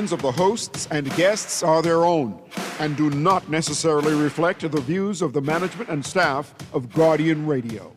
opinions of the hosts and guests are their own and do not necessarily reflect the views of the management and staff of Guardian Radio.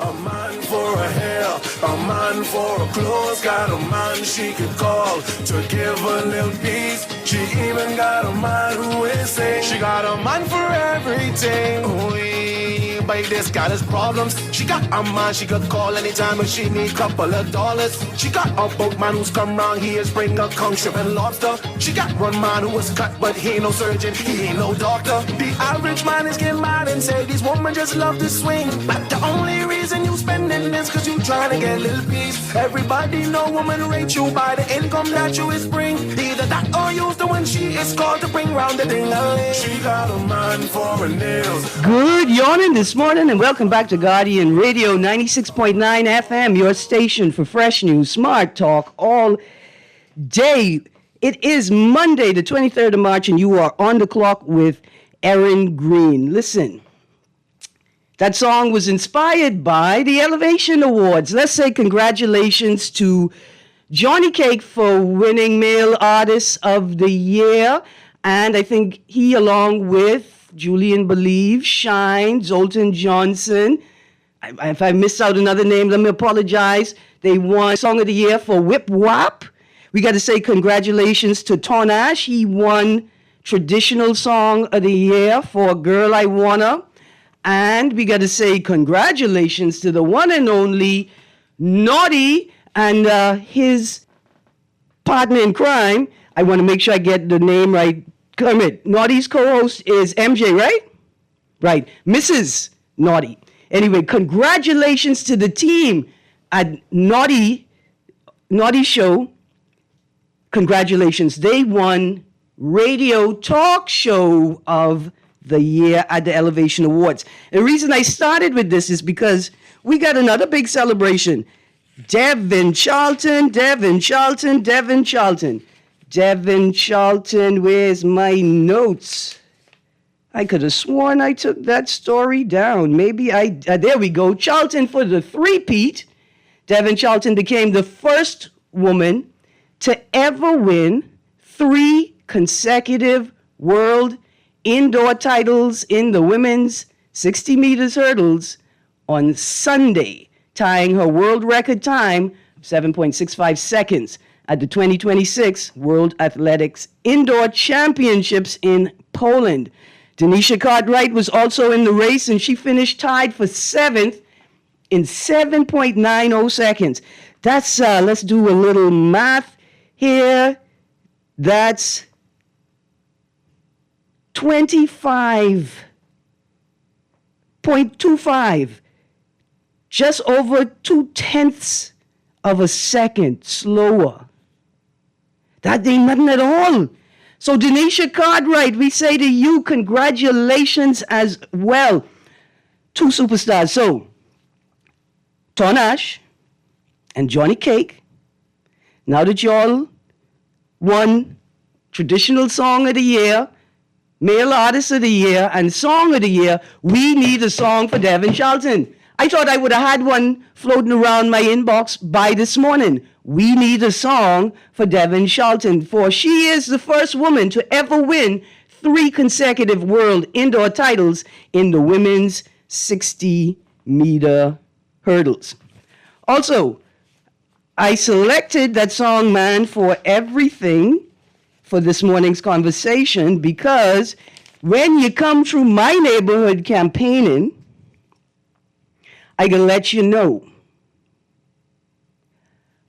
A man for a hair, a man for a clothes. Got a man she could call to give a little peace. She even got a man who is saying she got a man for everything. Ooh, but this got his problems. She got a man she could call anytime if she need couple of dollars. She got a boatman who's come round here is bring a conch shrimp and lobster. She got one man who was cut but he ain't no surgeon, he ain't no doctor. The average man is getting mad and say these women just love to swing. But the only reason you spending this cause you trying to get a little piece. Everybody know woman rate you by the income that you is bring. Either that or use the one she is called to bring round the thing. She got a man for her nails. Good yawning this morning and welcome back to Guardian Radio 96.9 FM, your station for fresh news, smart talk all day. It is Monday, the 23rd of March, and you are on the clock with Erin, Greene. Listen, that song was inspired by the Elevation Awards. Let's say congratulations to Johnny Cake for winning Male Artist of the Year. And I think he, along with Julian Believe, Shine, Zoltan Johnson, if I missed out another name, let me apologize. They won Song of the Year for Whip Wap. We got to say congratulations to Tonash. He won Traditional Song of the Year for Girl I Wanna. And we got to say congratulations to the one and only Naughty and his partner in crime. I want to make sure I get the name right. Kermit. Naughty's co-host is MJ, right? Right. Mrs. Naughty. Anyway, congratulations to the team at Naughty Show. Congratulations. They won Radio Talk Show of the Year at the Elevation Awards. The reason I started with this is because we got another big celebration. Devin Charlton, where's my notes? I could have sworn I took that story down. Maybe there we go. Charlton for the three-peat. Devin Charlton became the first woman to ever win 3 consecutive world indoor titles in the women's 60 meters hurdles on Sunday, tying her world record time of 7.65 seconds at the 2026 World Athletics Indoor Championships in Poland. Denisha Cartwright was also in the race, and she finished tied for 7th in 7.90 seconds. That's, let's do a little math here. That's 25.25. Just over 0.2 of a second slower. That ain't nothing at all. So Denisha Cartwright, we say to you, congratulations as well. 2 superstars. So, Tonash and Johnny Cake, now that y'all won Traditional Song of the Year, Male Artist of the Year, and Song of the Year, we need a song for Devin Charlton. I thought I would have had one floating around my inbox by this morning. We need a song for Devin Charlton, for she is the first woman to ever win 3 consecutive world indoor titles in the women's 60-meter hurdles. Also, I selected that song, Man for Everything, for this morning's conversation because when you come through my neighborhood campaigning, I can let you know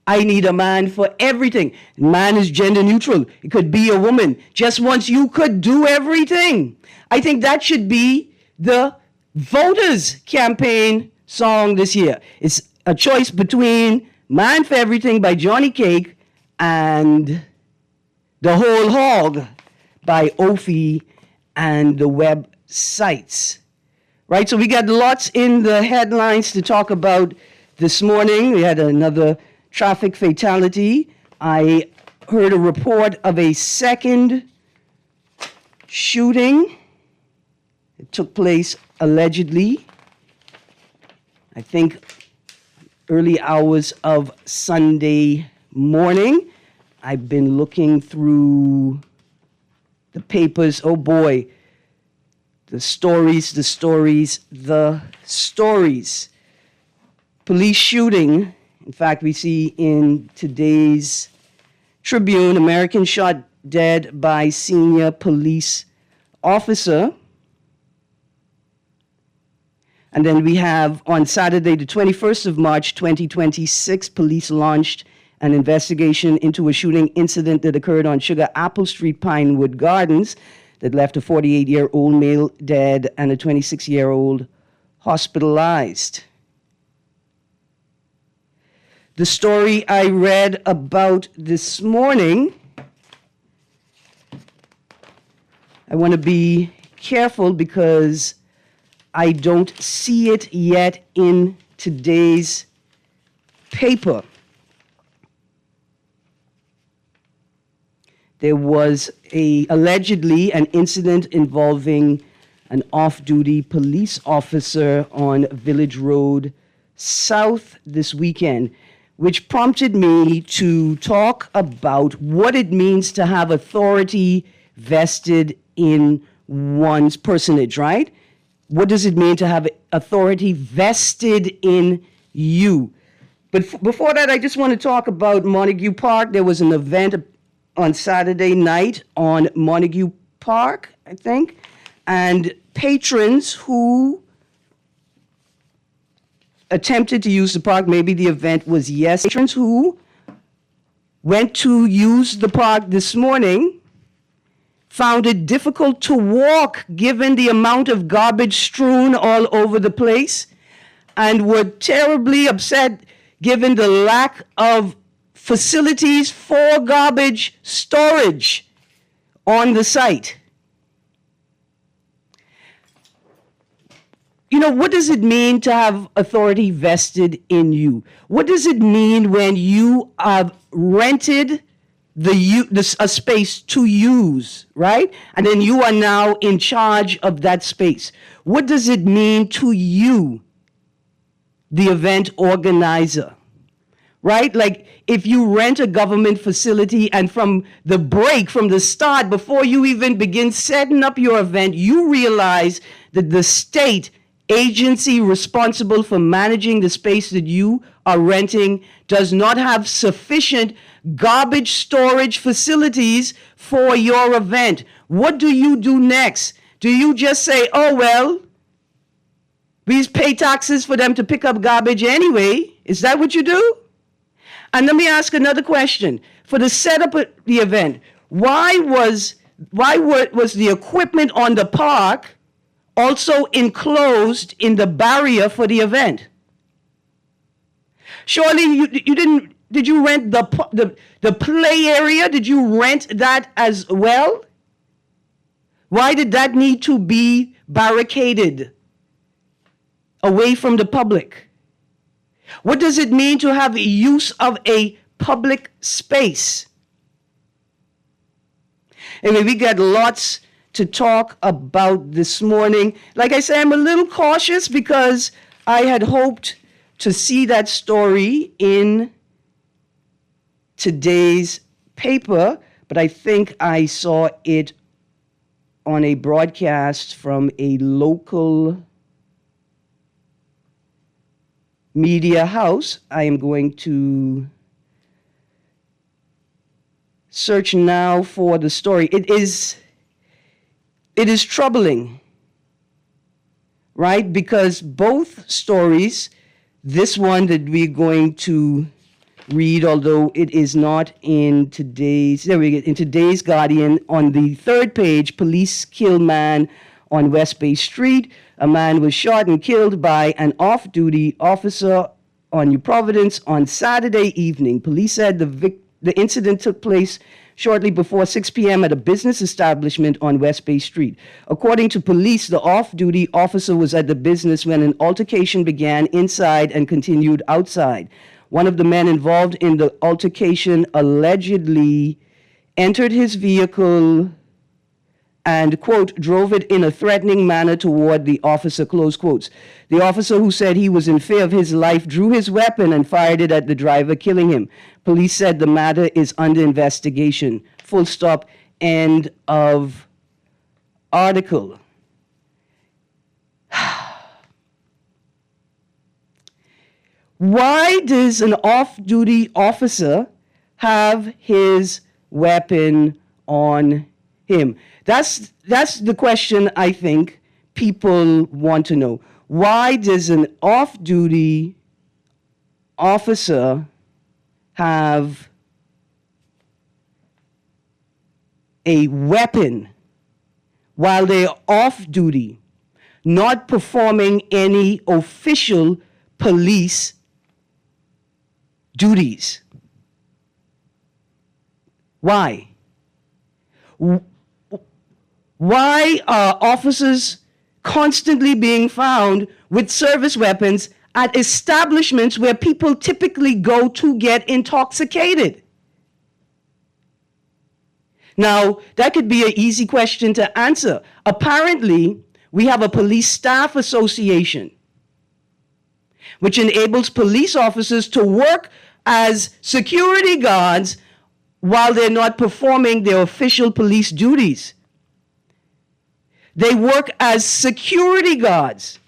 I need a man for everything. Man is gender neutral. It could be a woman. Just once you could do everything. I think that should be the voters' campaign song this year. It's a choice between Man for Everything by Johnny Cake and The Whole Hog by Ophi and the websites. Right, so we got lots in the headlines to talk about this morning. We had another traffic fatality. I heard a report of a second shooting It took place allegedly, I think, early hours of Sunday morning. I've been looking through the papers. Oh boy, the stories. Police shooting. In fact, we see in today's Tribune, American shot dead by senior police officer. And then we have on Saturday, the 21st of March, 2026, police launched an investigation into a shooting incident that occurred on Sugar Apple Street, Pinewood Gardens, that left a 48-year-old male dead and a 26-year-old hospitalized. The story I read about this morning, I want to be careful because I don't see it yet in today's paper. There was allegedly an incident involving an off-duty police officer on Village Road South this weekend, which prompted me to talk about what it means to have authority vested in one's personage, right? What does it mean to have authority vested in you? But before that, I just want to talk about Montague Park. There was an event on Saturday night on Montague Park, I think, and patrons who attempted to use the park, maybe the event was yes, patrons who went to use the park this morning found it difficult to walk given the amount of garbage strewn all over the place, and were terribly upset given the lack of facilities for garbage storage on the site. You know, what does it mean to have authority vested in you? What does it mean when you have rented a space to use, right? And then you are now in charge of that space. What does it mean to you, the event organizer, right? Like if you rent a government facility and from the start, before you even begin setting up your event, you realize that the state agency responsible for managing the space that you are renting does not have sufficient garbage storage facilities for your event. What do you do next? Do you just say, oh, well, we pay taxes for them to pick up garbage anyway? Is that what you do? And let me ask another question. For the setup of the event, why was the equipment on the park also enclosed in the barrier for the event? Surely you didn't. Did you rent the play area? Did you rent that as well? Why did that need to be barricaded away from the public? What does it mean to have use of a public space? Anyway, we got lots to talk about this morning. Like I say, I'm a little cautious because I had hoped to see that story in today's paper, but I think I saw it on a broadcast from a local media house. I am going to search now for the story. It is troubling, right? Because both stories, this one that we're going to read, although it is not in today's Guardian, on the third page, police kill man on West Bay Street. A man was shot and killed by an off-duty officer on New Providence on Saturday evening. Police said the incident took place shortly before 6 p.m. at a business establishment on West Bay Street. According to police, the off-duty officer was at the business when an altercation began inside and continued outside. One of the men involved in the altercation allegedly entered his vehicle and, quote, drove it in a threatening manner toward the officer, close quotes. The officer, who said he was in fear of his life, drew his weapon and fired it at the driver, killing him. Police said the matter is under investigation. Full stop, end of article. Why does an off-duty officer have his weapon on him? That's the question I think people want to know. Why does an off-duty officer have a weapon while they're off duty, not performing any official police duties? Why? Why are officers constantly being found with service weapons at establishments where people typically go to get intoxicated? Now, that could be an easy question to answer. Apparently, we have a police staff association, which enables police officers to work as security guards while they're not performing their official police duties. They work as security guards.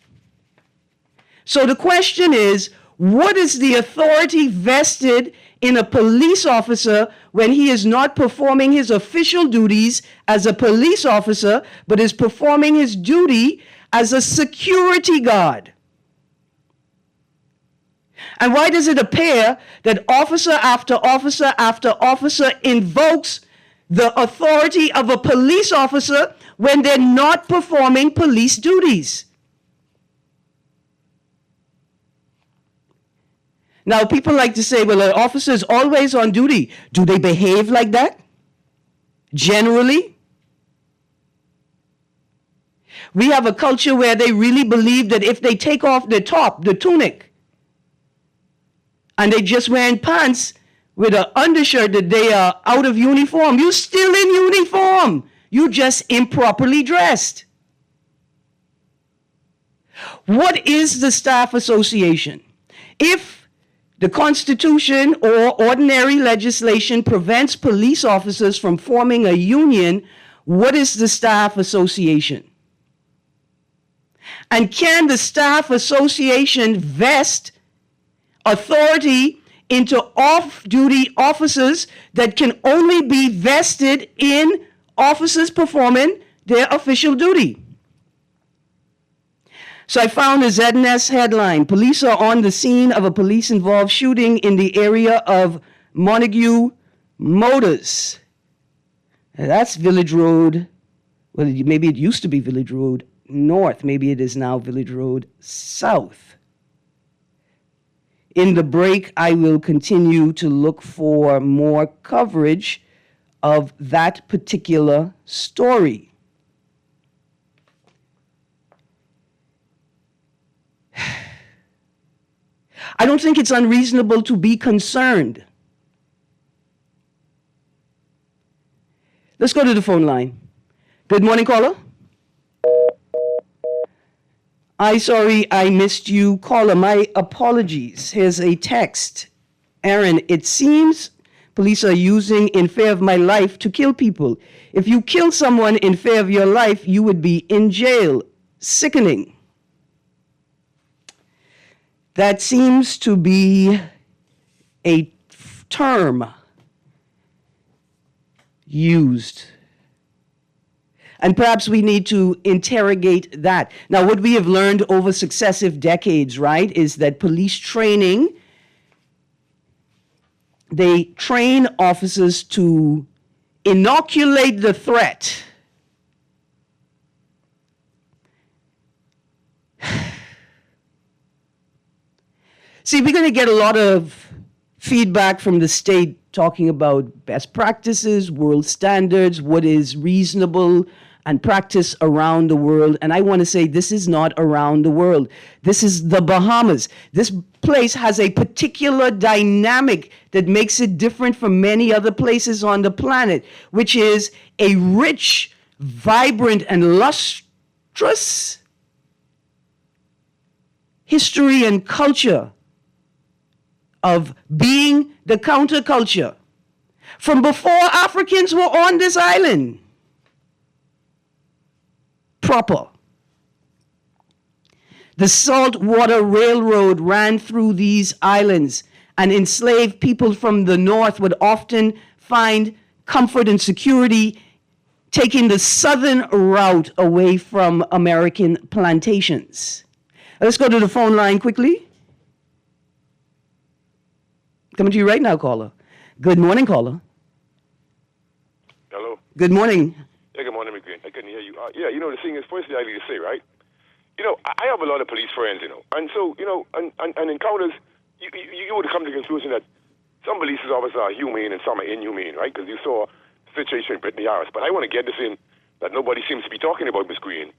So the question is, what is the authority vested in a police officer when he is not performing his official duties as a police officer, but is performing his duty as a security guard? And why does it appear that officer after officer after officer invokes the authority of a police officer when they're not performing police duties? Now, people like to say, well, an officer is always on duty. Do they behave like that? Generally? We have a culture where they really believe that if they take off their top, the tunic, and they just wearing pants with an undershirt, that they are out of uniform. You're still in uniform. You just improperly dressed. What is the staff association? If the Constitution or ordinary legislation prevents police officers from forming a union, what is the staff association? And can the staff association vest authority into off-duty officers that can only be vested in officers performing their official duty? So I found a ZNS headline. Police are on the scene of a police-involved shooting in the area of Montague Motors. Now, that's Village Road. Well, maybe it used to be Village Road North. Maybe it is now Village Road South. In the break, I will continue to look for more coverage of that particular story. I don't think it's unreasonable to be concerned. Let's go to the phone line. Good morning, caller. Sorry I missed you, caller. My apologies. Here's a text. Erin, it seems police are using in fear of my life to kill people. If you kill someone in fear of your life, you would be in jail. Sickening. That seems to be a term used. And perhaps we need to interrogate that. Now, what we have learned over successive decades, right, is that police training, they train officers to inoculate the threat. See, we're going to get a lot of feedback from the state talking about best practices, world standards, what is reasonable and practice around the world. And I want to say this is not around the world. This is the Bahamas. This place has a particular dynamic that makes it different from many other places on the planet, which is a rich, vibrant and lustrous history and culture of being the counterculture from before Africans were on this island proper. The Saltwater Railroad ran through these islands, and enslaved people from the north would often find comfort and security taking the southern route away from American plantations. Let's go to the phone line quickly. Coming to you right now, caller. Good morning, caller. Hello. Good morning. Yeah, good morning, Greene. I couldn't hear you. The thing is, firstly, I need to say, right? I have a lot of police friends, and so, and encounters, you would come to the conclusion that some police officers are humane and some are inhumane, right? Because you saw the situation in Brittany Harris. But I want to get this in that nobody seems to be talking about, Ms. Greene,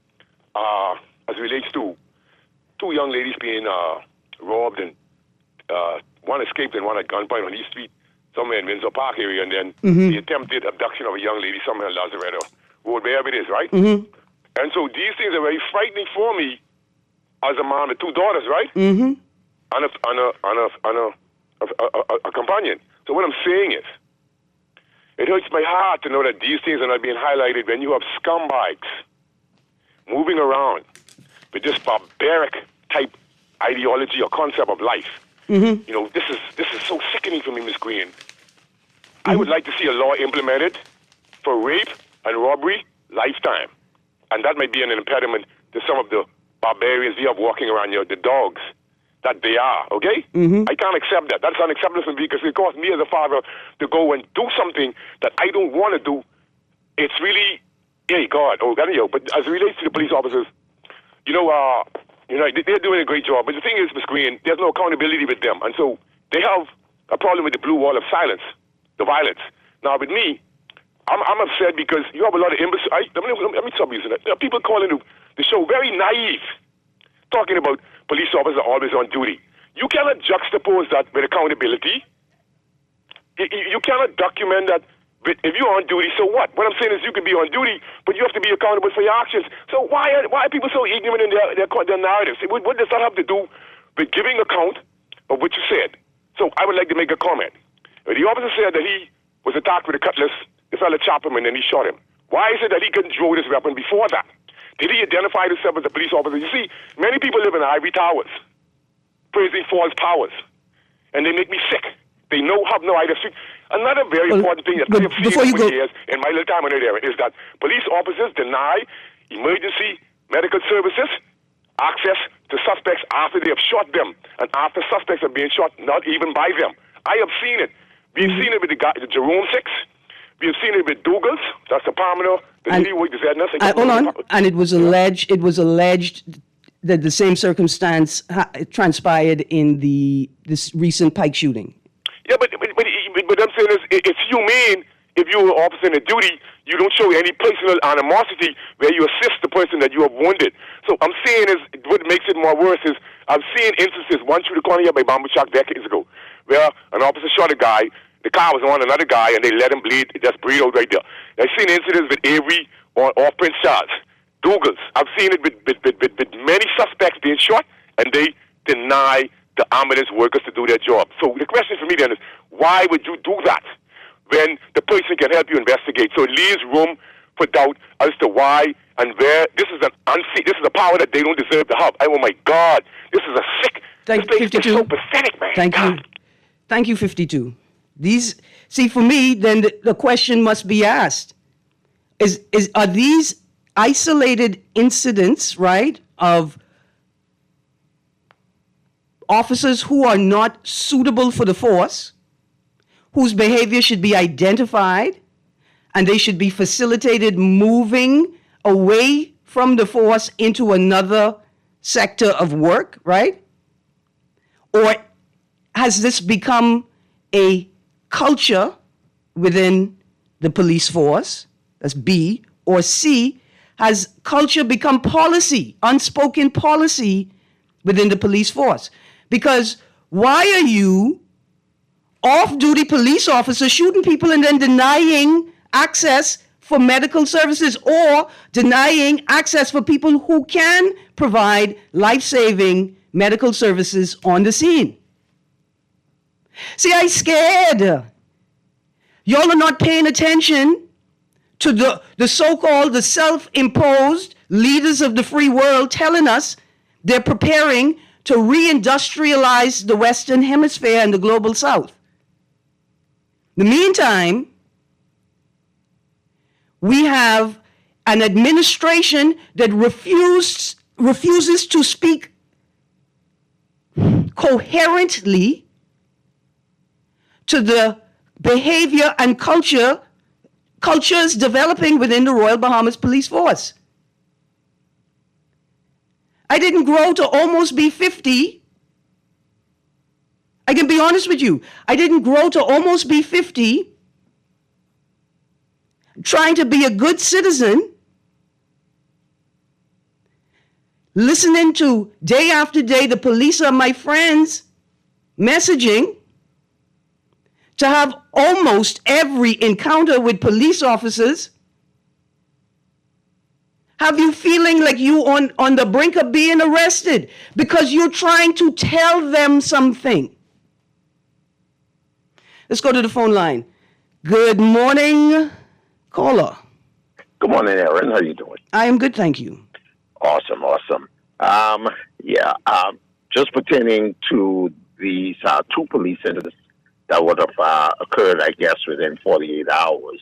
as it relates to two young ladies being robbed, and one escaped and one at gunpoint on East Street, somewhere in Windsor Park area, and then the attempted abduction of a young lady somewhere in Lazaretto Road, wherever it is, right? And so these things are very frightening for me as a mom with two daughters, right? And a companion. So what I'm saying is, it hurts my heart to know that these things are not being highlighted when you have scumbags moving around with this barbaric type ideology or concept of life. This is so sickening for me, Ms. Greene. I would like to see a law implemented for rape and robbery lifetime. And that might be an impediment to some of the barbarians you have walking around here, the dogs that they are, okay? I can't accept that. That's unacceptable for me because it caused me as a father to go and do something that I don't want to do. It's really, hey, God, but as it relates to the police officers, they're doing a great job. But the thing is, Ms. Greene, there's no accountability with them. And so they have a problem with the blue wall of silence, the violence. Now, with me, I'm upset because you have a lot of imbeciles. Let me stop using that. There are people calling the show very naive, talking about police officers are always on duty. You cannot juxtapose that with accountability. You cannot document that. If you're on duty, so what? What I'm saying is you can be on duty, but you have to be accountable for your actions. So why are people so ignorant in their narratives? What does that have to do with giving account of what you said? So I would like to make a comment. The officer said that he was attacked with a cutlass. The fella chopped him and then he shot him. Why is it that he couldn't draw this weapon before that? Did he identify himself as a police officer? You see, many people live in ivory towers, praising false powers, and they make me sick. They have no idea. Another very important thing that I have seen over the years in my little time in that area is that police officers deny emergency medical services access to suspects after they have shot them and after suspects are being shot, not even by them. I have seen it. We've seen it with the Jerome 6. We've seen it with Douglas. That's the Palmer. Hold on. And it was alleged that the same circumstance transpired in this recent Pike shooting. Yeah, but I'm saying is, it's humane if you're an officer in a duty, you don't show any personal animosity where you assist the person that you have wounded. So I'm saying is, what makes it more worse is, I've seen instances, one through the corner here by Bamboo Shack decades ago, where an officer shot a guy, the car was on another guy, and they let him bleed, just breathe out right there. I've seen incidents with Avery or Prince Charles, Douglas. I've seen it with many suspects being shot, and they deny the ambulance workers to do their job. So the question for me then is, why would you do that when the person can help you investigate? So it leaves room for doubt as to why and where. This is a power that they don't deserve to have. Oh my God, this is a sick. This place is so pathetic, man. Thank you, 52. For me, then the question must be asked: are these isolated incidents, right, of officers who are not suitable for the force, whose behavior should be identified, and they should be facilitated moving away from the force into another sector of work, right? Or has this become a culture within the police force? That's B. Or C, has culture become policy, unspoken policy within the police force? Because why are you off-duty police officers shooting people and then denying access for medical services or denying access for people who can provide life-saving medical services on the scene. See, I'm scared. Y'all are not paying attention to the so-called, the self-imposed leaders of the free world telling us they're preparing to reindustrialize the Western Hemisphere and the global South. In the meantime, we have an administration that refuses to speak coherently to the behavior and cultures developing within the Royal Bahamas Police Force. I didn't grow to almost be 50. I can be honest with you. I didn't grow to almost be 50 trying to be a good citizen, listening to day after day the police are my friends messaging, to have almost every encounter with police officers have you feeling like you on the brink of being arrested because you're trying to tell them something. Let's go to the phone line. Good morning, caller. Good morning, Erin. How you doing? I am good, thank you. Awesome. Just pertaining to these two police incidents that would have occurred, I guess, within 48 hours.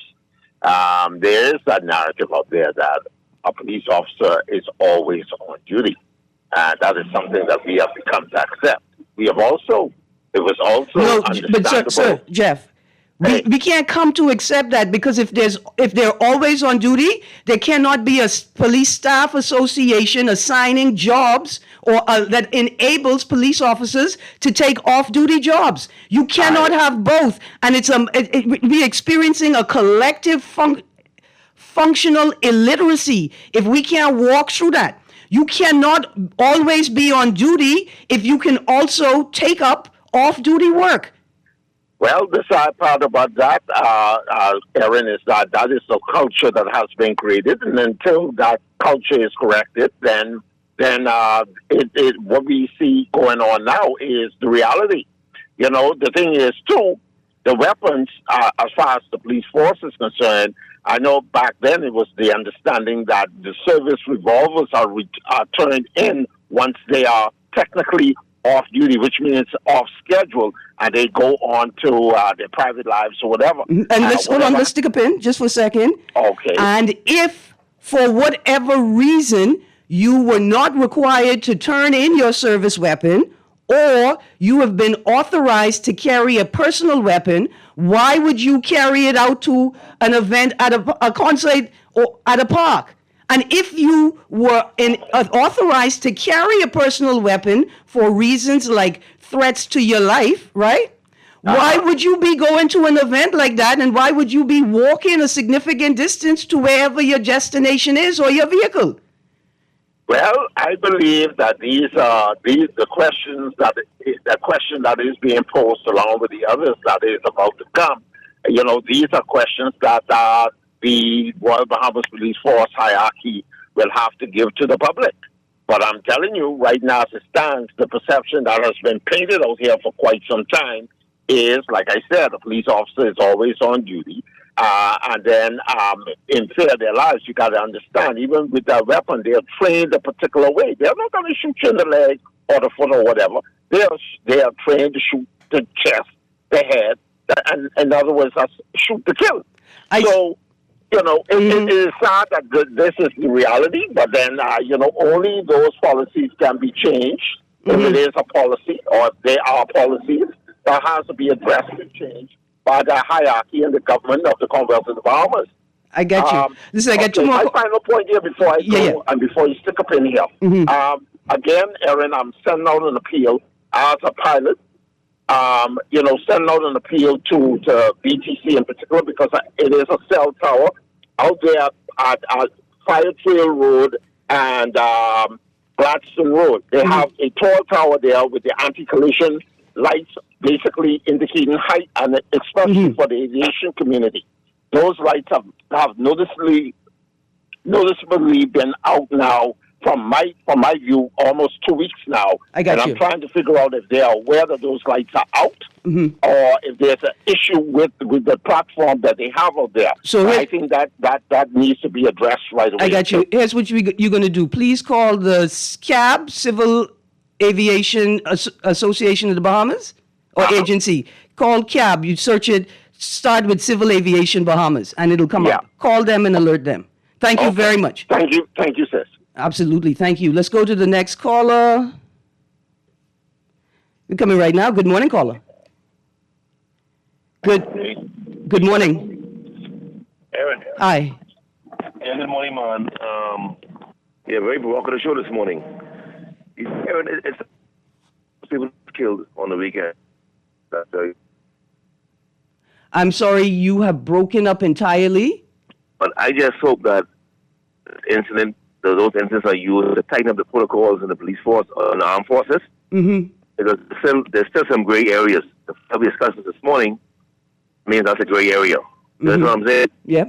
There is that narrative out there that a police officer is always on duty. That is something that we have become to accept. It was also understandable. But sir, Jeff, we can't come to accept that because if they're always on duty, there cannot be a police staff association assigning jobs or that enables police officers to take off-duty jobs. You cannot have both, and we're experiencing a collective functional illiteracy if we can't walk through that. You cannot always be on duty if you can also take up off-duty work. Well, the sad part about that, Erin, is that is the culture that has been created, and until that culture is corrected, then what we see going on now is the reality. You know, the thing is, too, the weapons, as far as the police force is concerned, I know back then it was the understanding that the service revolvers are turned in once they are technically off duty, which means off schedule, and they go on to their private lives or whatever. And let's stick a pin just for a second. Okay. And if for whatever reason you were not required to turn in your service weapon, or you have been authorized to carry a personal weapon, why would you carry it out to an event at a concert or at a park? And if you were authorized to carry a personal weapon for reasons like threats to your life, right? Why would you be going to an event like that, and why would you be walking a significant distance to wherever your destination is or your vehicle? Well, I believe that the question that is being posed along with the others that is about to come. You know, these are questions that the Royal Bahamas Police Force hierarchy will have to give to the public. But I'm telling you, right now as it stands, the perception that has been painted out here for quite some time is, like I said, a police officer is always on duty. And then in fear of their lives, you got to understand, even with that weapon, they're trained a particular way. They're not going to shoot you in the leg or the foot or whatever. They are trained to shoot the chest, the head, and in other words, that's shoot to kill. It is sad that this is the reality, but then, only those policies can be changed. If it is a policy or if they are policies, that has to be addressed and changed by the hierarchy and the government of the Commonwealth of the Bahamas. I get you. Listen, I get two more. My final point here before I go and before you stick up in here. Again, Erin, I'm sending out an appeal as a pilot. Sending out an appeal to BTC in particular because it is a cell tower out there at Fire Trail Road and Gladstone Road. They have a tall tower there with the anti-collision lights basically indicating height, and especially for the aviation community. those lights have noticeably been out now from my view almost 2 weeks now. I got and you. I'm trying to figure out if they are aware that those lights are out, or if there's an issue with the platform that they have out there. So I think that needs to be addressed right away. I got you. Here's what you're going to do. Please call the CAB, Civil Aviation Association of the Bahamas, or agency. Call CAB. You search it. Start with Civil Aviation Bahamas, and it'll come up. Call them and alert them. Thank you very much. Thank you, sis. Absolutely. Thank you. Let's go to the next caller. You're coming right now. Good morning, caller. Good morning. Erin. Hi. Yeah, good morning, man. Very welcome to the show this morning. Erin, it's people killed on the weekend. I'm sorry, you have broken up entirely. But I just hope that those incidents are used to tighten up the protocols in the police force and the armed forces. Mm-hmm. Because there's still some gray areas. The we discussed this morning means that's a gray area. That's what I'm saying. Yeah.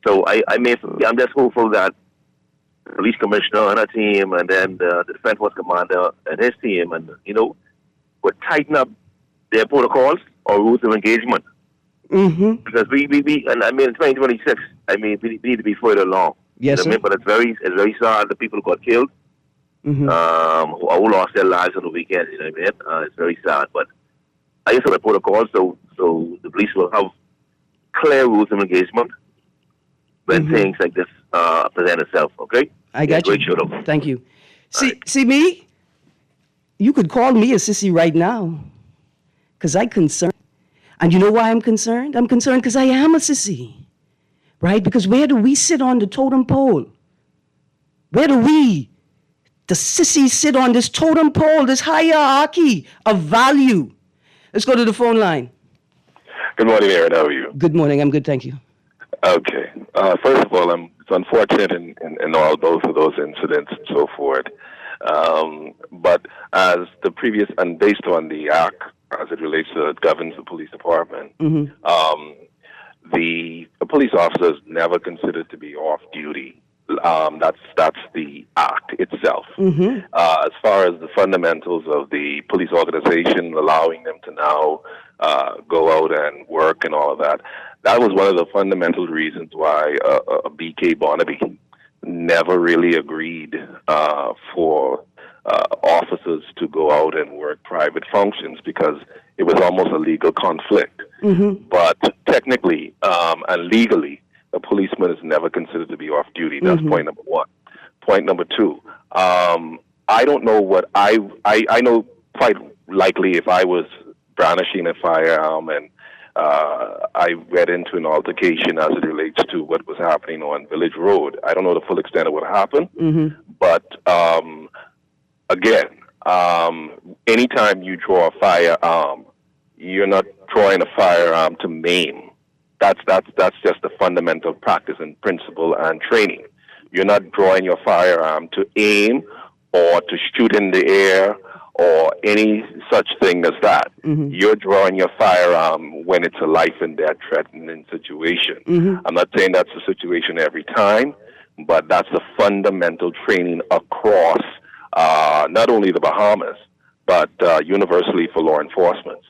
So I'm just hopeful that the police commissioner and her team, and then the defense force commander and his team, and would tighten up their protocols or rules of engagement. Mm-hmm. Because we in 2026, we need to be further along. Yes, sir. But it's very sad the people who got killed, who lost their lives on the weekend. You know what I mean? It's very sad. But I just have a protocol so the police will have clear rules of engagement when things like this present itself. Okay? I got you. Great show, though. Thank you. See me? You could call me a sissy right now, because I'm concerned. And you know why I'm concerned? I'm concerned because I am a sissy, right? Because where do we sit on the totem pole? Where do we, the sissies, sit on this totem pole, this hierarchy of value? Let's go to the phone line. Good morning, Erin. How are you? Good morning. I'm good, thank you. Okay. First of all, it's unfortunate in both of those incidents and so forth. But as the previous, and based on the act as it relates to governs the police department, the police officers never considered to be off duty. That's the act itself. As far as the fundamentals of the police organization, allowing them to now go out and work and all of that, that was one of the fundamental reasons why B.K. Barnaby never really agreed for officers to go out and work private functions, because it was almost a legal conflict. But technically and legally, a policeman is never considered to be off duty. That's point number one. Point number two, I don't know what I know quite likely if I was brandishing a firearm and I read into an altercation as it relates to what was happening on Village Road. I don't know the full extent of what happened, but again, anytime you draw a firearm, you're not drawing a firearm to maim. That's just the fundamental practice and principle and training. You're not drawing your firearm to aim or to shoot in the air or any such thing as that. You're drawing your firearm when it's a life and death threatening situation. I'm not saying that's the situation every time, but that's the fundamental training across not only the Bahamas, but universally for law enforcement.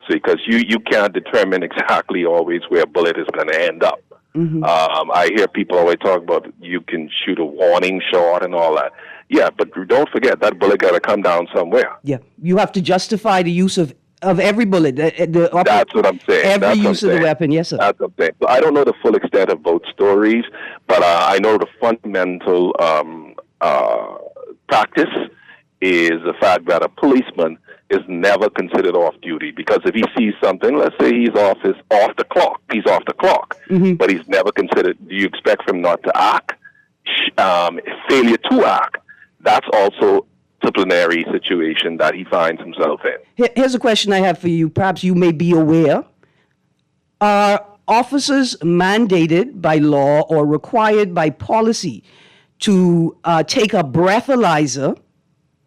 So because you can't determine exactly always where a bullet is going to end up. I hear people always talk about you can shoot a warning shot and all that. Yeah, but don't forget that bullet got to come down somewhere. Yeah, you have to justify the use of every bullet. That's what I'm saying. Every That's use of the weapon, yes, sir. That's what I'm saying. So I don't know the full extent of both stories, but I know the fundamental practice is the fact that a policeman is never considered off duty, because if he sees something, let's say he's off the clock, but he's never considered. Do you expect him not to act? Failure to act, that's also disciplinary situation that he finds himself in. Here's a question I have for you. Perhaps you may be aware. Are officers mandated by law or required by policy to take a breathalyzer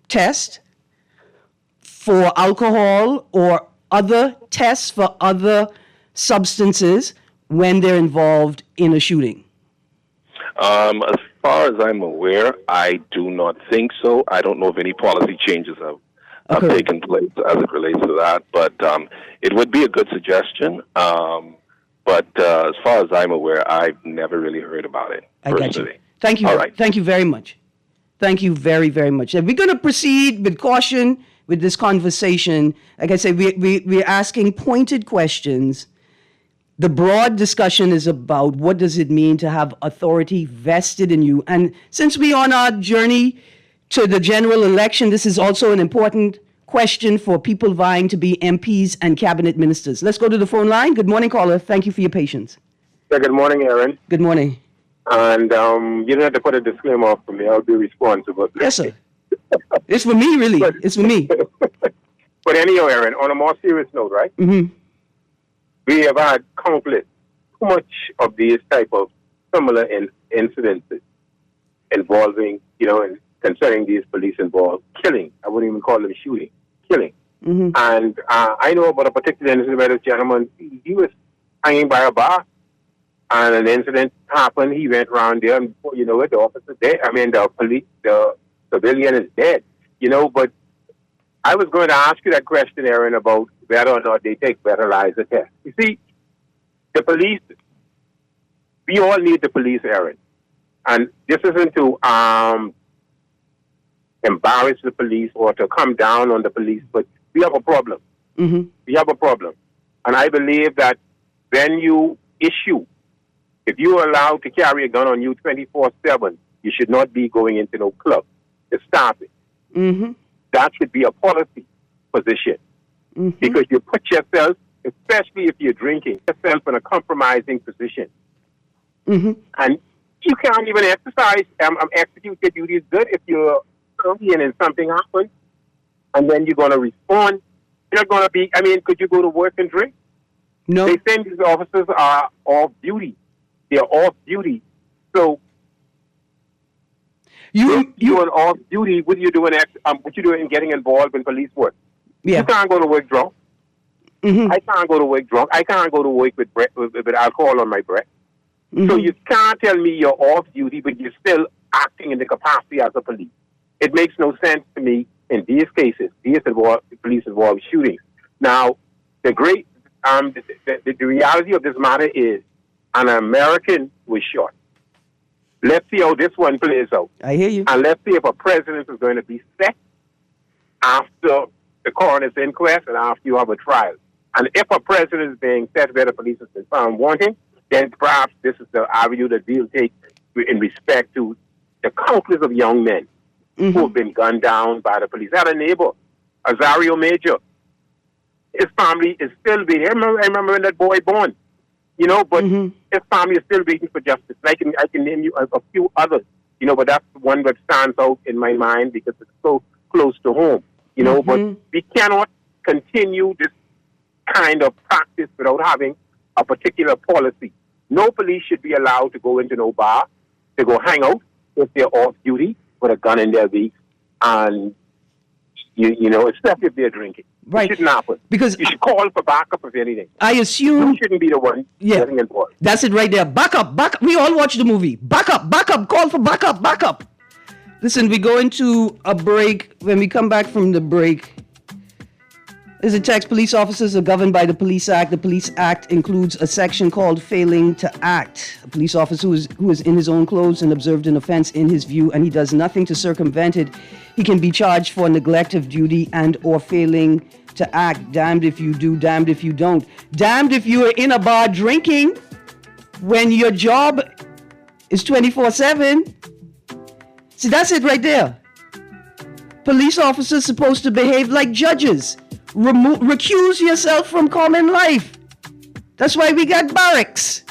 test for alcohol or other tests for other substances when they're involved in a shooting? As far as I'm aware, I do not think so. I don't know if any policy changes have taken place as it relates to that, but it would be a good suggestion. But as far as I'm aware, I've never really heard about it personally. I got you. Thank you. All right. Thank you very much. Thank you very, very much. And we're going to proceed with caution with this conversation. Like I said, we're asking pointed questions. The broad discussion is about what does it mean to have authority vested in you. And since we're on our journey to the general election, this is also an important question for people vying to be MPs and cabinet ministers. Let's go to the phone line. Good morning, caller. Thank you for your patience. Yeah, good morning, Erin. Good morning. And you don't have to put a disclaimer up for me. I'll be responsible. Yes, sir. It's for me, really. It's for me. But anyhow, Erin, on a more serious note, right? Mm-hmm. We have had countless, too much of these type of similar incidences involving, and concerning these police-involved killing. I wouldn't even call them shooting, killing. Mm-hmm. And I know about a particular incident where this gentleman, he was hanging by a bar, and an incident happened. He went around there, and before you know it, the officer dead. I mean, the civilian is dead. But I was going to ask you that question, Erin, about whether or not they take breathalyzer tests. You see, the police, we all need the police, Erin. And this isn't to embarrass the police or to come down on the police, but we have a problem. Mm-hmm. We have a problem. And I believe that when you issue, if you are allowed to carry a gun on you 24/7, you should not be going into no club. To stop it. Mm-hmm. That should be a policy position. Mm-hmm. Because you put yourself, especially if you're drinking, yourself in a compromising position. Mm-hmm. And you can't even exercise, execute your duties good if you're early and then something happens. And then you're going to respond. You're going to be, could you go to work and drink? No. They say these officers are off duty. They're off duty. So you're off duty. What are you doing? What you doing getting involved in police work? Yeah. You can't go to work drunk. Mm-hmm. I can't go to work drunk. I can't go to work with alcohol on my breath. Mm-hmm. So you can't tell me you're off duty, but you're still acting in the capacity as a police. It makes no sense to me in these cases. These police-involved shootings. Now, the reality of this matter is an American was shot. Let's see how this one plays out. I hear you. And let's see if a president is going to be set after the coroner's inquest and after you have a trial. And if a president is being set where the police has been found wanting, then perhaps this is the avenue that we'll take in respect to the countless of young men Mm-hmm. who have been gunned down by the police. I had a neighbor, Azario Major. His family is still waiting. I remember when that boy born, but Mm-hmm. his family is still waiting for justice. I can name you a few others, but that's the one that stands out in my mind because it's so close to home, Mm-hmm. but we cannot continue this kind of practice without having a particular policy. No police should be allowed to go into no bar, to go hang out if they're off duty with a gun in their beak, and especially if they're drinking. Right. It shouldn't happen. Because you should call for backup if anything. I assume You shouldn't be the one getting involved. That's it right there. Back up. We all watch the movie. Back up. Call for back up. Listen, we go into a break. When we come back from the break, there's a text. Police officers are governed by the Police Act. The Police Act includes a section called failing to act. A police officer who is in his own clothes and observed an offense in his view and he does nothing to circumvent it, he can be charged for neglect of duty and or failing to act. Damned if you do, damned if you don't. Damned if you are in a bar drinking when your job is 24/7. See, that's it right there. Police officers supposed to behave like judges. Recuse yourself from common life. That's why we got barracks.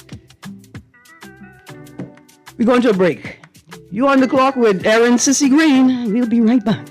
We're going to a break. You on the clock with Erin Sissy Greene. We'll be right back.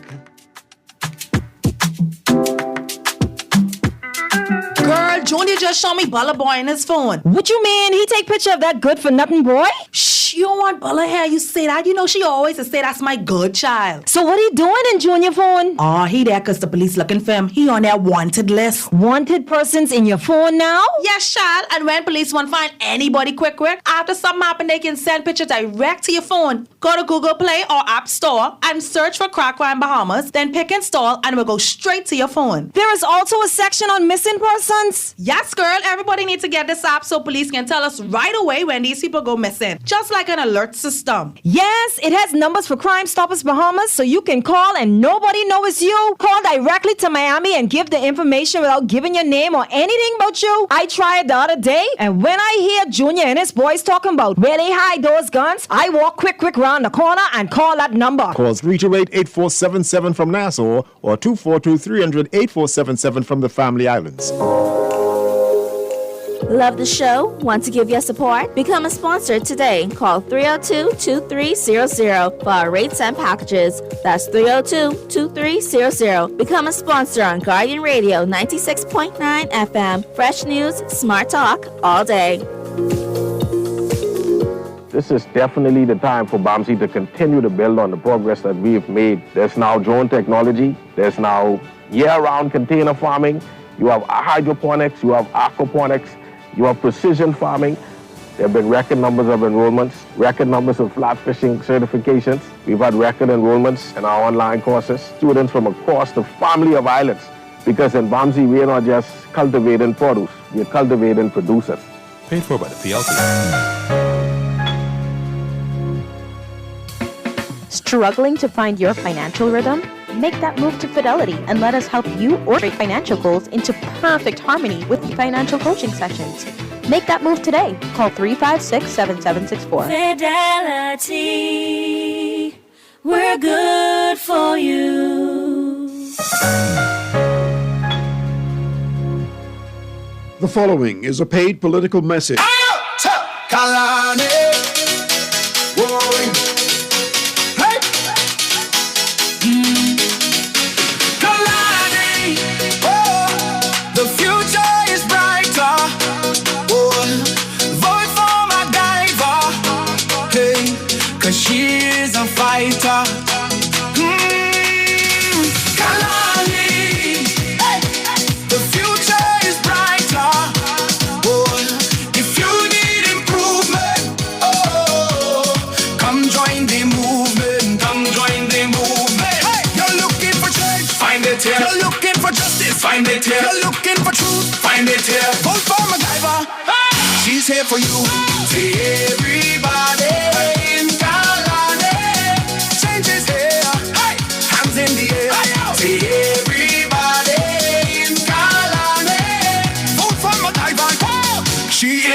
Girl, Junior just showed me Bella Boy in his phone. What you mean? He take picture of that good for nothing boy? Shh. Shh, you don't want Bulla hair, you say that. You know she always say that's my good child. So what he doing in Junior phone? Oh, he there because the police looking for him. He on their wanted list. Wanted persons in your phone now? Yes, child. And when police want to find anybody quick, after something happen, they can send pictures direct to your phone. Go to Google Play or App Store and search for Crack Crime Bahamas, then pick install and it will go straight to your phone. There is also a section on missing persons? Yes, girl. Everybody needs to get this app so police can tell us right away when these people go missing. Just like an alert system. Yes, it has numbers for Crime Stoppers Bahamas, so you can call and nobody knows it's you. Call directly to Miami and give the information without giving your name or anything about you. I tried it the other day, and when I hear Junior and his boys talking about where they hide those guns, I walk quick round the corner and call that number. Call 328-8477 from Nassau or 242-300-8477 from the Family Islands. Love the show? Want to give your support? Become a sponsor today. Call 302-2300 for our rates and packages. That's 302-2300. Become a sponsor on Guardian Radio 96.9 FM. Fresh news, smart talk, all day. This is definitely the time for BAMSI to continue to build on the progress that we've made. There's now drone technology. There's now year-round container farming. You have hydroponics. You have aquaponics. You have precision farming. There have been record numbers of enrollments, record numbers of flat fishing certifications. We've had record enrollments in our online courses. Students from across the family of islands. Because in BAMSI, we're not just cultivating produce. We're cultivating producers. Paid for by the PLC. Struggling to find your financial rhythm? Make that move to Fidelity and let us help you order financial goals into perfect harmony with financial coaching sessions. Make that move today. Call 356-7764. Fidelity, we're good for you. The following is a paid political message. She's a fighter. Kalani, hey. The future is brighter. Oh, if you need improvement, oh, come join the movement. Come join the movement. Hey. You're looking for change, find it here. You're looking for justice, find it here. You're looking for truth, find it here. Vote for MacGyver. Hey. She's here for you. See everybody.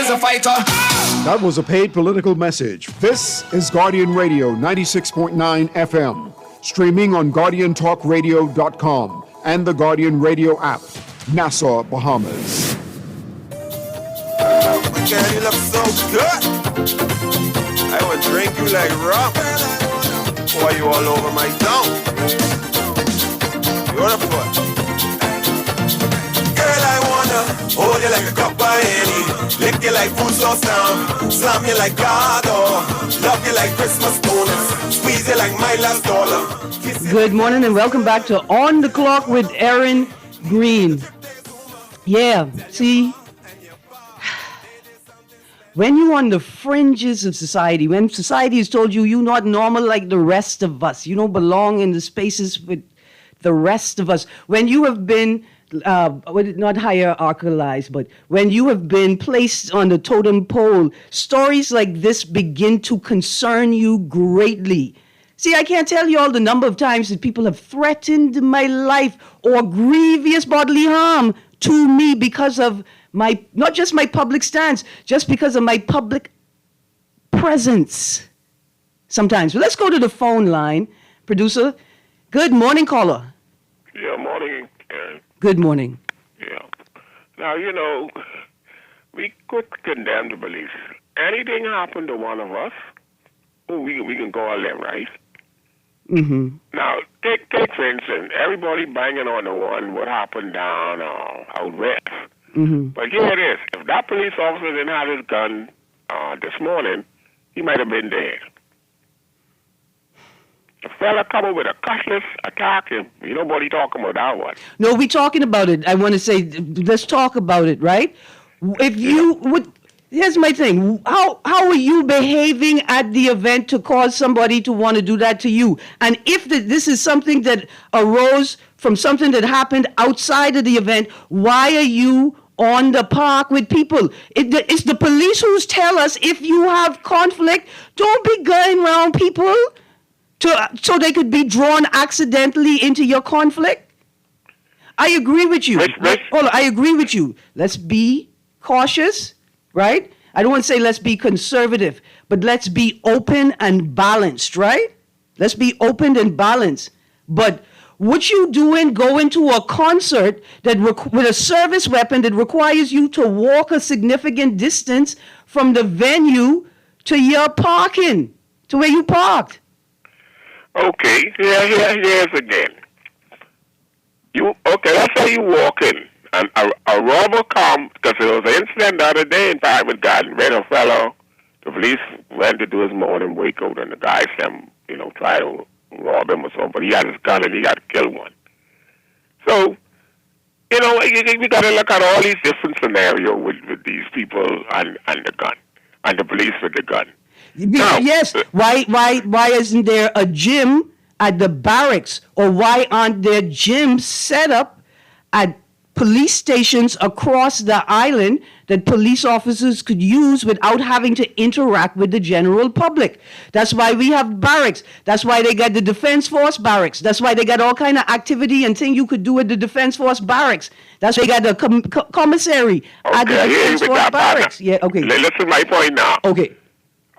A fighter. That was a paid political message. This is Guardian Radio 96.9 FM, streaming on GuardianTalkRadio.com and the Guardian Radio app, Nassau, Bahamas. Girl, you look so good. I would drink you like rum. Why you all over my tongue? Beautiful. Girl, I wanna hold you like a cup of Annie. Lick you like food sauce down. Slam you like God, oh. Love you like Christmas donuts. Squeeze you like my last dollar. Good morning and welcome back to On the Clock with Erin, Greene. Yeah, see, when you're on the fringes of society, when society has told you you're not normal like the rest of us, you don't belong in the spaces with the rest of us, when you have been not hierarchicalized, but when you have been placed on the totem pole, stories like this begin to concern you greatly. See, I can't tell you all the number of times that people have threatened my life or grievous bodily harm to me because of my, not just my public stance, just because of my public presence sometimes. But let's go to the phone line. Producer, good morning, caller. Yeah, morning, Erin. Good morning. Yeah. Now, you know, we could condemn the police. Anything happen to one of us, we can call them, right? Mm-hmm. Now, take for instance, everybody banging on the one what happened down out west. Mm-hmm. But here it is. If that police officer didn't have his gun this morning, he might have been dead. The fella coming with a cutlass, attack him. You know what he talking about that one. No, we talking about it. I want to say, let's talk about it, right? If you would, here's my thing. How are you behaving at the event to cause somebody to want to do that to you? And if this is something that arose from something that happened outside of the event, why are you on the park with people? It's the police who tell us if you have conflict, don't be going around people so they could be drawn accidentally into your conflict. I agree with you. Hold on, I agree with you. Let's be cautious, right? I don't want to say let's be conservative, but let's be open and balanced, right? Let's be open and balanced. But what you doing going to a concert that with a service weapon that requires you to walk a significant distance from the venue to your parking, to where you parked? Okay, here's again. Let's say you walk in, and a robber come, because there was an incident the other day in Private Garden, where a fellow, the police went to do his morning wake out, and the guy tried to rob him or something, but he had his gun and he got to kill one. So, we got to look at all these different scenarios with these people and the gun, and the police with the gun. Yes. Why isn't there a gym at the barracks, or why aren't there gyms set up at police stations across the island that police officers could use without having to interact with the general public? That's why we have barracks. That's why they got the Defense Force barracks. That's why they got all kind of activity and thing you could do at the Defense Force barracks. That's why they got the commissary at the Defense Force barracks. Yeah, okay. Listen to my point now. Okay.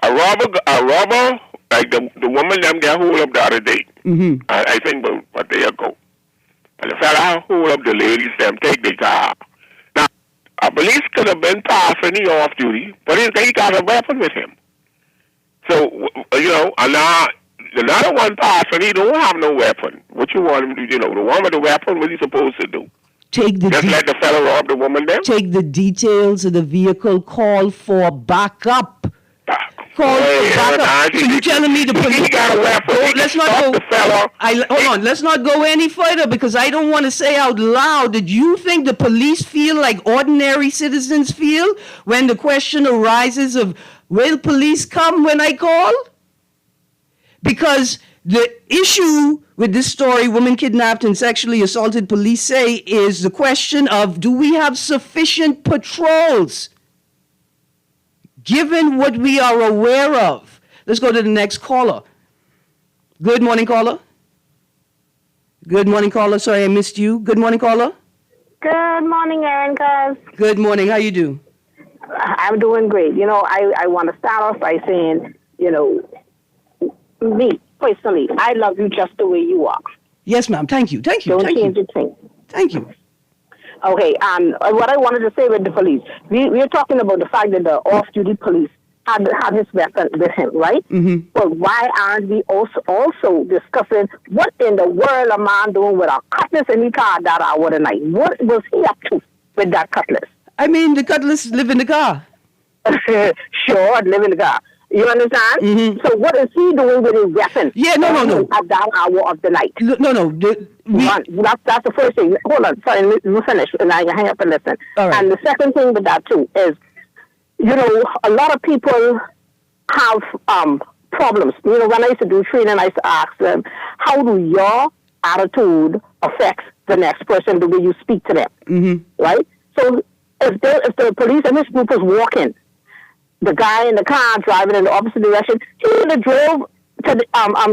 A robber, like the woman them get hold up the other day. Mm-hmm. I think about a day ago. And the fella hold up the ladies, them take the car. Now, a police could have been passing he off duty, but he got a weapon with him. So, and now another one passing, he don't have no weapon. What you want him to do? The one with the weapon, what he supposed to do? Just let the fella rob the woman then? Take the details of the vehicle, call for backup. Call for backup. So you telling me the police got a weapon? Let's not go. Hold on. Let's not go any further, because I don't want to say out loud that you think the police feel like ordinary citizens feel when the question arises of, will police come when I call? Because the issue with this story, woman kidnapped and sexually assaulted, police say, is the question of, do we have sufficient patrols? Given what we are aware of. Let's go to the next caller. Good morning, caller. Good morning, caller. Sorry, I missed you. Good morning, caller. Good morning, Erin, cuz. Good morning. How you do? I'm doing great. I want to start off by saying, me, personally, I love you just the way you are. Yes, ma'am. Thank you. Don't change a thing. Thank you. Okay, what I wanted to say with the police, we're talking about the fact that the off-duty police had his weapon with him, right? Mm-hmm. But why aren't we also discussing what in the world a man doing with a cutlass in his car that hour of the night? What was he up to with that cutlass? I mean, the cutlass live in the car. Sure, live in the car. You understand? Mm-hmm. So what is he doing with his weapon? Yeah, no. At that hour of the night. No. That's the first thing. Hold on, sorry, we finish, and I hang up and listen. All right. And the second thing with that too is, a lot of people have problems. When I used to do training, I used to ask them, how do your attitude affect the next person, the way you speak to them? Mm-hmm. Right? So if the police and this group is walking, the guy in the car driving in the opposite direction, he would have drove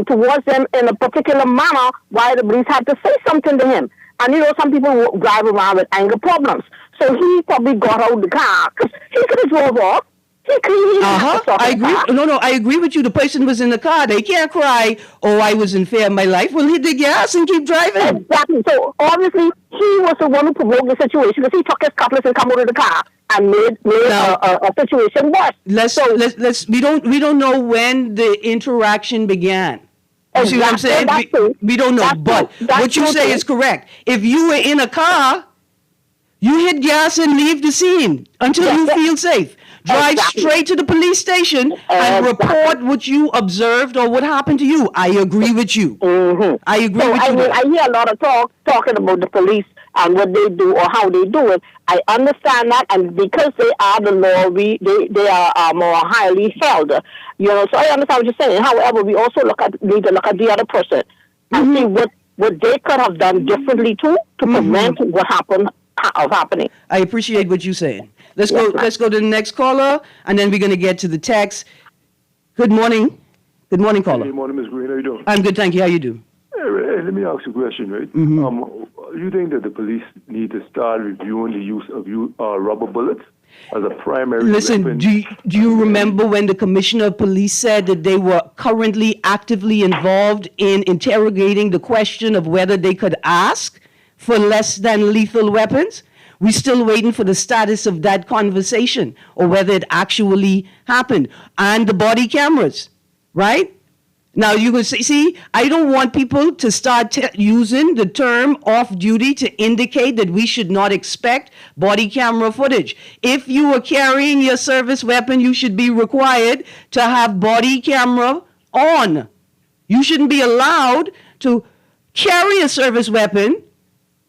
towards them in a particular manner while the police had to say something to him. And some people drive around with anger problems. So he probably got out of the car because he could have drove off. I agree. No, I agree with you. The person was in the car. They can't cry, oh, I was in fear of my life. Well, hit the gas and keep driving. Exactly. So obviously he was the one who provoked the situation, because he took his cutlass and come out of the car and made a situation worse. We don't know when the interaction began. You see what I'm saying? We don't know. But what you say is correct. If you were in a car, you hit gas and leave the scene until you feel safe. Drive Exactly. straight to the police station and report what you observed or what happened to you. I agree with you. I agree So with I you. mean, there. I hear a lot of talking about the police and what they do or how they do it. I understand that, and because they are the law, they are more highly held. You know, so I understand what you're saying. However, we also need to look at the other person and see what they could have done differently too to prevent what happening. I appreciate what you're saying. Let's go to the next caller, and then we're going to get to the text. Good morning. Good morning, caller. Good morning, Ms. Greene. How you doing? I'm good, thank you. How you do? Hey, let me ask you a question, right? You think that the police need to start reviewing the use of rubber bullets as a primary Listen, weapon? do you remember when the commissioner of police said that they were currently actively involved in interrogating the question of whether they could ask for less than lethal weapons? We're still waiting for the status of that conversation or whether it actually happened. And the body cameras, right? Now you can see, I don't want people to start using the term off duty to indicate that we should not expect body camera footage. If you are carrying your service weapon, you should be required to have body camera on. You shouldn't be allowed to carry a service weapon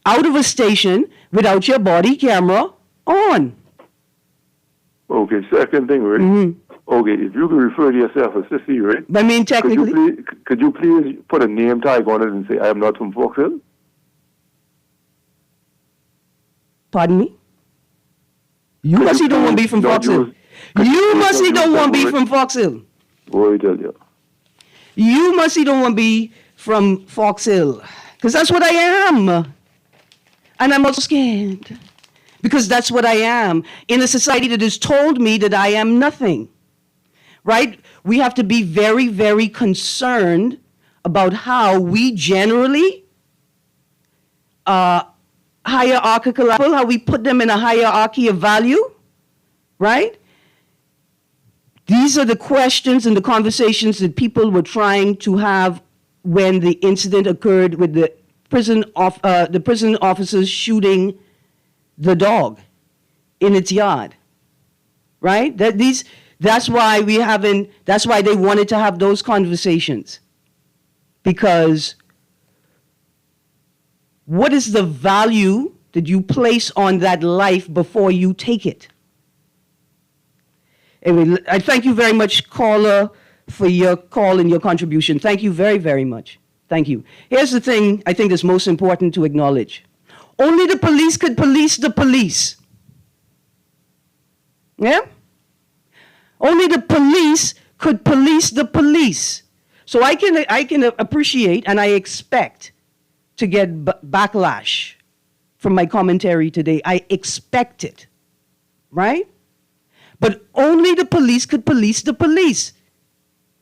out of a station without your body camera on. Okay, second thing, right? Okay, if you could refer to yourself as Sissy, right? I mean, technically. Could you please put a name tag on it and say, I am not from Fox Hill? Pardon me? You must don't want to be from Fox Hill. You must don't want to be from Fox Hill. What I tell you? You must don't want to be from Fox Hill. Because that's what I am. And I'm also scared. Because that's what I am. In a society that has told me that I am nothing. Right? We have to be very, very concerned about how we generally hierarchical, how we put them in a hierarchy of value, right? These are the questions and the conversations that people were trying to have when the incident occurred with the prison officers shooting the dog in its yard, right? That's why they wanted to have those conversations. Because what is the value that you place on that life before you take it? Anyway, I thank you very much, caller, for your call and your contribution. Thank you very, very much. Thank you. Here's the thing I think that's most important to acknowledge. Only the police could police the police. Yeah? Only the police could police the police. So I can appreciate and I expect to get backlash from my commentary today. I expect it, right? But only the police could police the police.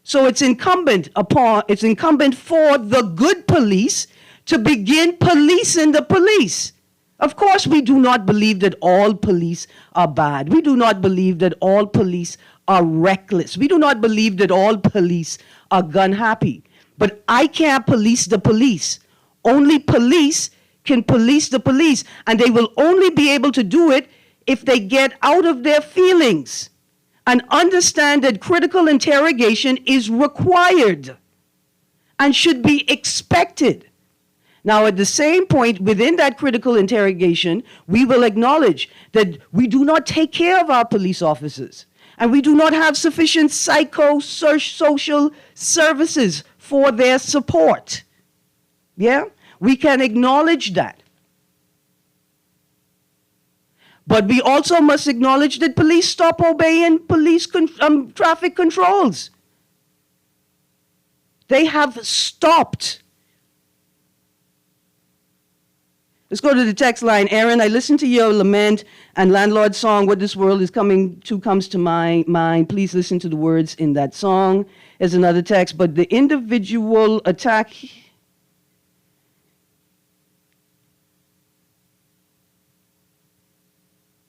So it's incumbent for the good police to begin policing the police. Of course, we do not believe that all police are bad. We do not believe that all police are reckless. We do not believe that all police are gun happy. But I can't police the police. Only police can police the police. And they will only be able to do it if they get out of their feelings and understand that critical interrogation is required and should be expected. Now, at the same point, within that critical interrogation, we will acknowledge that we do not take care of our police officers, and we do not have sufficient psychosocial services for their support. Yeah? We can acknowledge that. But we also must acknowledge that police stop obeying police traffic controls. They have stopped. Let's go to the text line. Erin, I listened to your lament and landlord song, What This World Is Coming To comes to my mind. Please listen to the words in that song. There's another text, but the individual attack.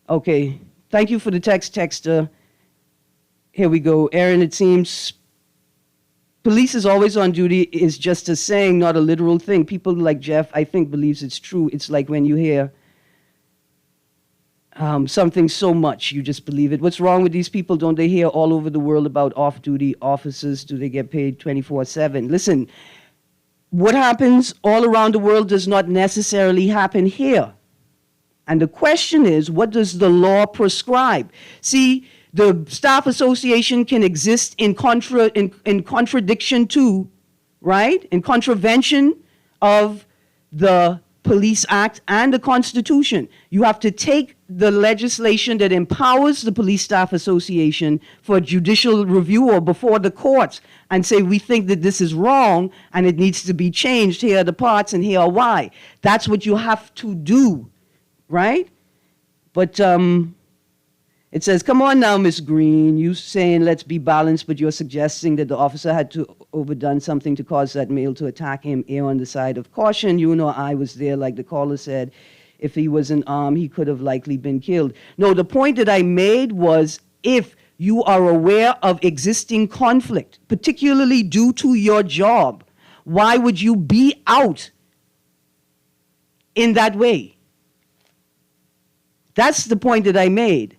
Okay, thank you for the texter. Here we go. Erin, it seems police is always on duty is just a saying, not a literal thing. People like Jeff, I think, believes it's true. It's like when you hear something so much you just believe it. What's wrong with these people? Don't they hear all over the world about off-duty officers? Do they get paid 24/7? Listen, what happens all around the world does not necessarily happen here. And the question is, what does the law prescribe? See, the staff association can exist in contradiction to, right? In contravention of the Police Act and the Constitution. You have to take the legislation that empowers the Police Staff Association for judicial review or before the courts and say, we think that this is wrong and it needs to be changed. Here are the parts and here are why. That's what you have to do, right? But it says, come on now, Miss Greene, you saying let's be balanced, but you're suggesting that the officer had to overdone something to cause that male to attack him. Err on the side of caution. You know, I was there, like the caller said. If he wasn't armed, he could have likely been killed. No, the point that I made was if you are aware of existing conflict, particularly due to your job, why would you be out in that way? That's the point that I made.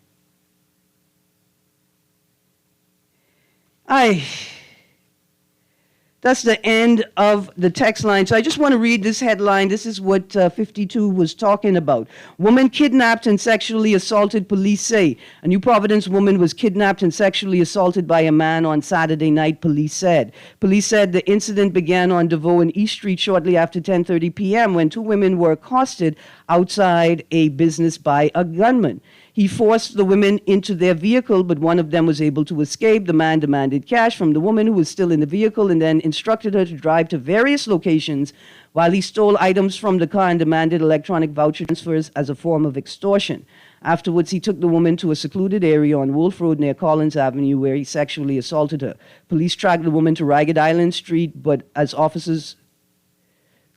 That's the end of the text line. So I just want to read this headline. This is what 52 was talking about. Woman kidnapped and sexually assaulted, police say. A New Providence woman was kidnapped and sexually assaulted by a man on Saturday night, police said. Police said the incident began on DeVoe and East Street shortly after 10:30 p.m. when two women were accosted outside a business by a gunman. He forced the women into their vehicle, but one of them was able to escape. The man demanded cash from the woman who was still in the vehicle and then instructed her to drive to various locations while he stole items from the car and demanded electronic voucher transfers as a form of extortion. Afterwards, he took the woman to a secluded area on Wolf Road near Collins Avenue where he sexually assaulted her. Police tracked the woman to Ragged Island Street, but as officers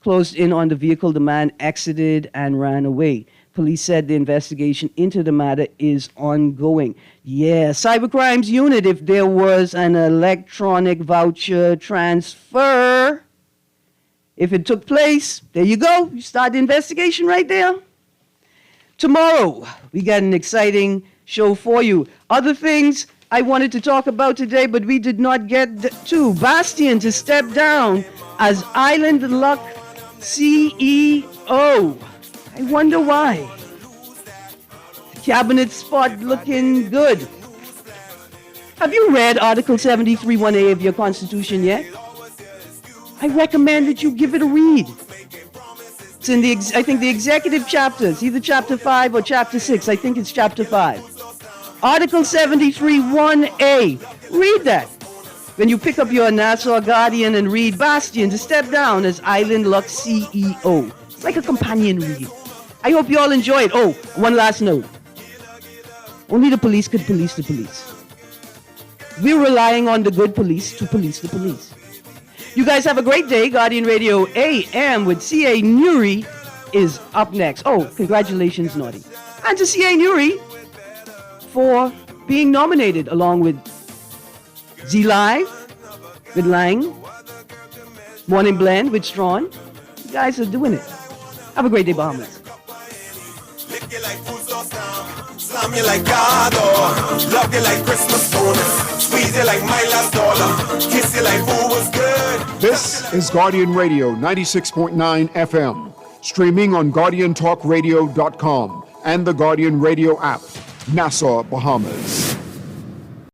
closed in on the vehicle, the man exited and ran away. Police said the investigation into the matter is ongoing. Yeah, Cybercrimes Unit, if there was an electronic voucher transfer, if it took place, there you go. You start the investigation right there. Tomorrow, we got an exciting show for you. Other things I wanted to talk about today, but we did not get to. Bastian to step down as Island Luck CEO. I wonder why. Cabinet spot looking good. Have you read Article 73(1)A of your Constitution yet? I recommend that you give it a read. It's in I think the executive chapters, either chapter 5 or chapter 6. I think it's chapter 5. Article 73(1)A. Read that. When you pick up your Nassau Guardian and read Bastian to step down as Island Luck CEO. It's like a companion read. I hope you all enjoy it. Oh, one last note. Only the police could police the police. We're relying on the good police to police the police. You guys have a great day. Guardian Radio AM with C.A. Nuri is up next. Oh, congratulations, Naughty. And to C.A. Nuri for being nominated along with Z Live, with Lang, Morning Blend with Strawn. You guys are doing it. Have a great day, Bahamas. Lick you like food sauce now, slam you like God, or love you like Christmas bonus, squeeze you like my last dollar, kiss you like who was good. This is Guardian Radio 96.9 FM, streaming on GuardianTalkRadio.com and the Guardian Radio app, Nassau, Bahamas.